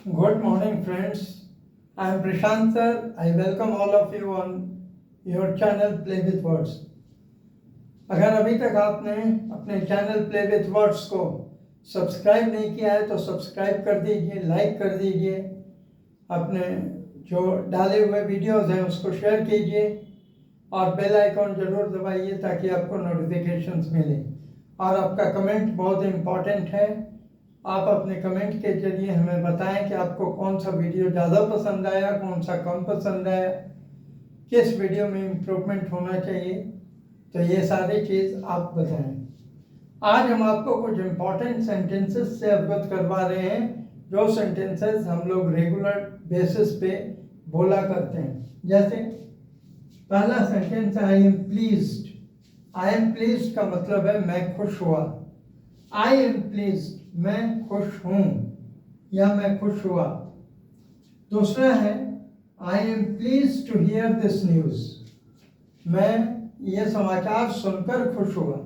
Good morning, friends. I am Prashant sir. I welcome all of you on your channel Play with Words. अगर अभी तक आपने अपने channel play with words को subscribe नहीं किया है तो सब्सक्राइब कर दीजिए, लाइक कर दीजिए, अपने जो डाले हुए वीडियोस हैं उसको शेयर कीजिए और बेल आइकॉन ज़रूर दबाइए ताकि आपको नोटिफिकेशंस मिले। और आपका कमेंट बहुत इम्पॉर्टेंट है। आप अपने कमेंट के जरिए हमें बताएं कि आपको कौन सा वीडियो ज़्यादा पसंद आया, कौन सा कम पसंद आया, किस वीडियो में इम्प्रूवमेंट होना चाहिए। तो ये सारी चीज़ आप बताएं। आज हम आपको कुछ इम्पॉर्टेंट सेंटेंसेस से अवगत करवा रहे हैं जो सेंटेंसेस हम लोग रेगुलर बेसिस पे बोला करते हैं। जैसे पहला sentence I am pleased. I am pleased का मतलब है मैं खुश हुआ। आई एम प्लीज्ड मैं खुश हूं या मैं खुश हुआ। दूसरा है I am please to hear this news. मैं ये समाचार सुनकर खुश हुआ।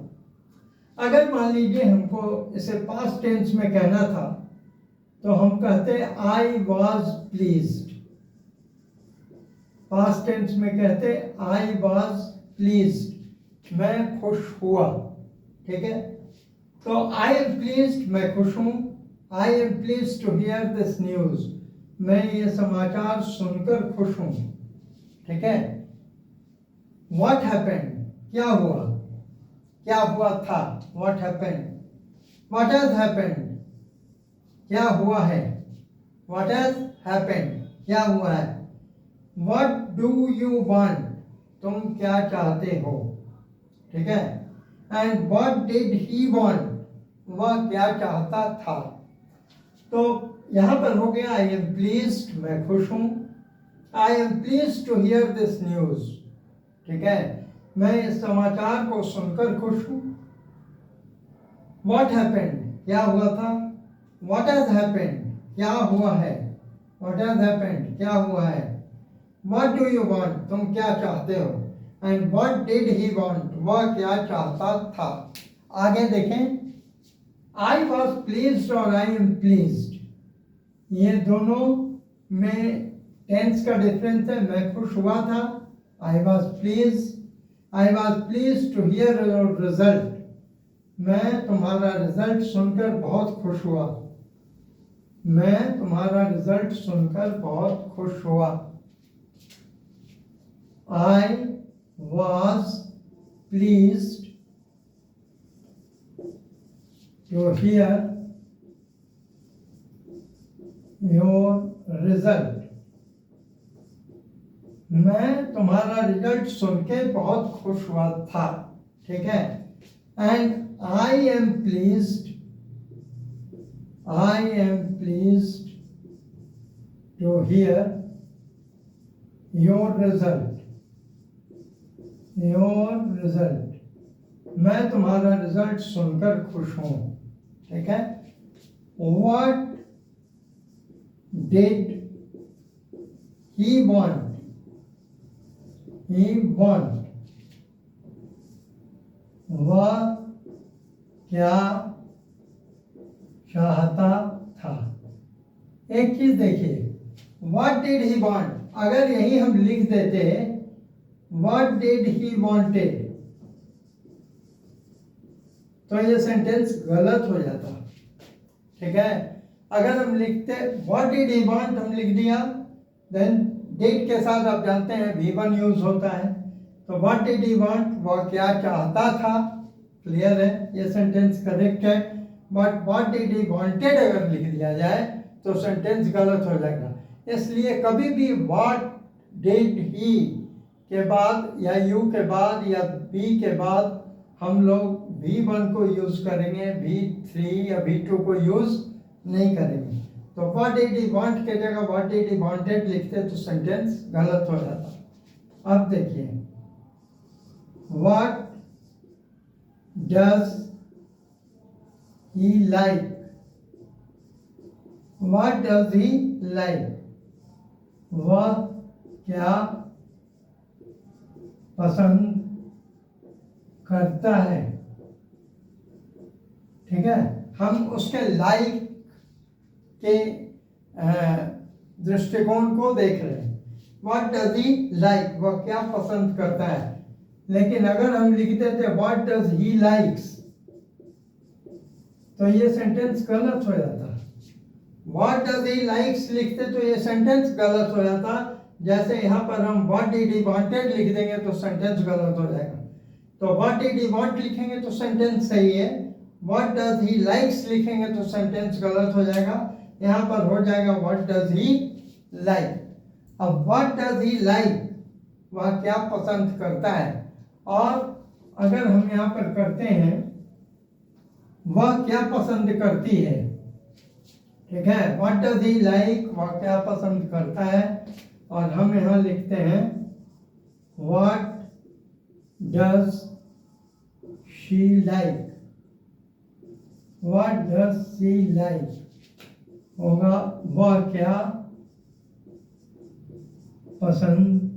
अगर मान लीजिए हमको इसे पास्ट टेंस में कहना था तो हम कहते I was pleased. Past tense में कहते आई वॉज प्लीज्ड, मैं खुश हुआ। ठीक है, तो आई एम प्लीज्ड मैं खुश हूं। I am please to hear this news, मैं ये समाचार सुनकर खुश हूं। ठीक है। व्हाट हैपेंड क्या हुआ, क्या हुआ था। What happened, what has happened क्या हुआ है। व्हाट हैज हैपेंड क्या हुआ है। व्हाट डू यू वांट तुम क्या चाहते हो। ठीक है। And what did he want वह क्या चाहता था। तो यहां पर हो गया आई एम प्लीज्ड मैं खुश हूं। I am pleased to hear this news. ठीक है, मैं इस समाचार को सुनकर खुश हूं। व्हाट हैपेंड क्या हुआ था। व्हाट हैज हैपेंड क्या हुआ है। व्हाट हैज हैपेंड क्या हुआ है। व्हाट डू यू वांट तुम क्या चाहते हो। And what did he want वह क्या चाहता था। आगे देखें, आई वॉज प्लीज्ड और आई एम प्लीज्ड, ये दोनों में टेंस का डिफरेंस है। मैं खुश हुआ था, I was please to hear your result, मैं तुम्हारा रिजल्ट सुनकर बहुत खुश हुआ। मैं तुम्हारा रिजल्ट सुनकर बहुत खुश हुआ। आई was pleased to hear your result, मैं तुम्हारा रिजल्ट सुन के बहुत खुश हुआ था। ठीक है। And I am pleased to hear your result, मैं तुम्हारा रिजल्ट सुनकर खुश हूं। ठीक है। What did he want वह क्या चाहता था। एक चीज देखिए, What did he want, अगर यही हम लिख देते What did he wanted तो ये सेंटेंस गलत हो जाता। ठीक है। अगर हम लिखते व्हाट डिड ही वांट हम लिख दिया, देन डिड के साथ आप जानते हैं V1 यूज होता है, तो व्हाट डिड ही वांट वह क्या चाहता था। क्लियर है, ये सेंटेंस करेक्ट है। But what did he wanted अगर लिख दिया जाए तो सेंटेंस गलत हो जाएगा। इसलिए कभी भी व्हाट डिड ही के बाद या यू के बाद या बी के बाद हम लोग V1 को यूज करेंगे, V3 या V2 को यूज नहीं करेंगे। तो व्हाट डिड ही वांट के जगह व्हाट डिड ही वांटेड लिखते तो सेंटेंस गलत हो जाता। अब देखिए, what does he like, what does he like वह क्या पसंद करता है। ठीक है, हम उसके लाइक के दृष्टिकोण को देख रहे हैं। व्हाट डज ही लाइक, वह क्या पसंद करता है। लेकिन अगर हम लिख देते व्हाट डज ही लाइक्स तो ये सेंटेंस गलत हो जाता। व्हाट डज ही लाइक्स लिखते तो ये सेंटेंस गलत हो जाता। जैसे यहाँ पर हम व्हाट डिड ही वांटेड लिख देंगे तो सेंटेंस गलत हो जाएगा। तो व्हाट डिड ही वांट लिखेंगे तो सेंटेंस सही है। व्हाट डज ही लाइक्स लिखेंगे तो सेंटेंस गलत हो जाएगा। यहाँ पर हो जाएगा व्हाट डज ही लाइक। अब व्हाट डज ही लाइक, वह क्या पसंद करता है। और अगर हम यहाँ पर करते हैं वह क्या पसंद करती है, ठीक है। व्हाट डज ही लाइक, वह क्या पसंद करता है। और हम यहाँ लिखते हैं what does she like, what does she like होगा वह क्या पसंद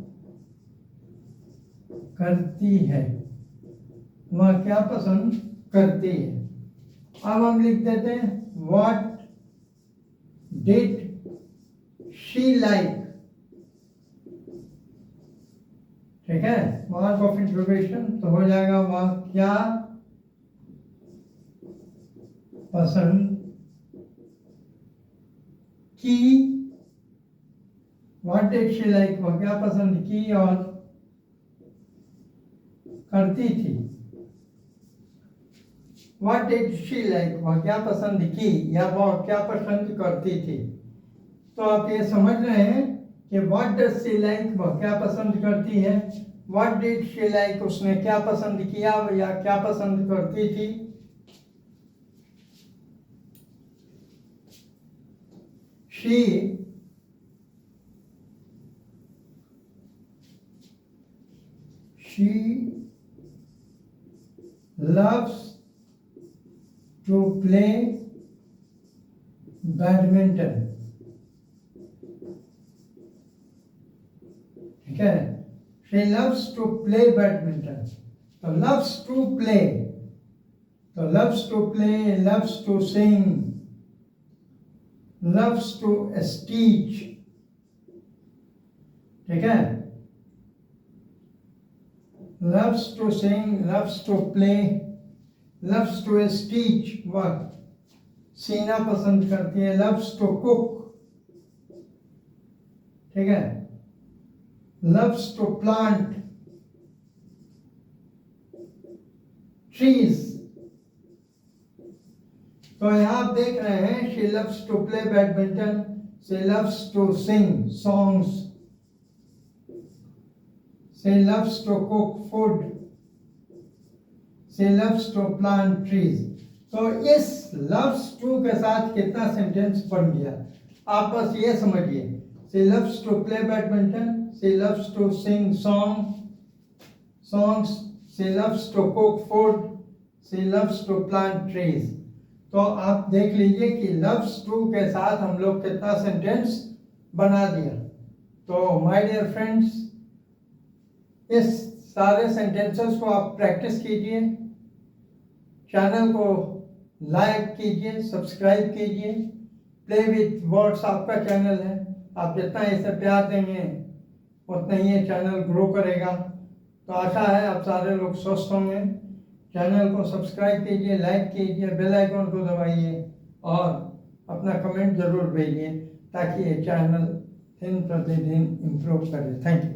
करती है, वह क्या पसंद करती है। अब हम लिख देते हैं व्हाट डिड शी लाइक, ठीक है, मार्क ऑफ इंटरोगेशन। तो हो जाएगा वह क्या पसंद की, व्हाट डिड शी लाइक, वह क्या पसंद की और करती थी। व्हाट डिड शी लाइक, वह क्या पसंद की या वह क्या पसंद करती थी। तो आप ये समझ रहे हैं कि व्हाट डज शी लाइक, वह क्या पसंद करती है। व्हाट डिड शी लाइक, उसने क्या पसंद किया या क्या पसंद करती थी। She loves to play badminton, ठीक है। She loves to play badminton. तो loves to play, तो loves to play, loves to sing, loves to teach, ठीक है। loves to sing, loves to play, loves to teach, वह सीना पसंद करती है। loves to cook, ठीक है। loves to plant trees। तो यहाँ आप देख रहे हैं she loves to play badminton, she loves to sing songs, she loves to cook food, she loves to plant trees। तो इस loves to के साथ कितना सेंटेंस बन गया आप बस ये समझिए। she loves to play badminton, she loves to sing songs, she loves to cook food, she loves to plant trees। तो आप देख लीजिए कि loves to के साथ हम लोग कितना सेंटेंस बना दिया। तो माय डियर फ्रेंड्स, इस सारे सेंटेंसेस को आप प्रैक्टिस कीजिए, चैनल को लाइक कीजिए, सब्सक्राइब कीजिए। प्ले विथ वर्ड्स आपका चैनल है, आप जितना इसे प्यार देंगे उतना ही ये चैनल ग्रो करेगा। तो आशा है आप सारे लोग स्वस्थ होंगे। चैनल को सब्सक्राइब कीजिए, लाइक कीजिए, बेल आइकन को दबाइए और अपना कमेंट जरूर भेजिए ताकि ये चैनल दिन प्रतिदिन इम्प्रूव करे। Thank you.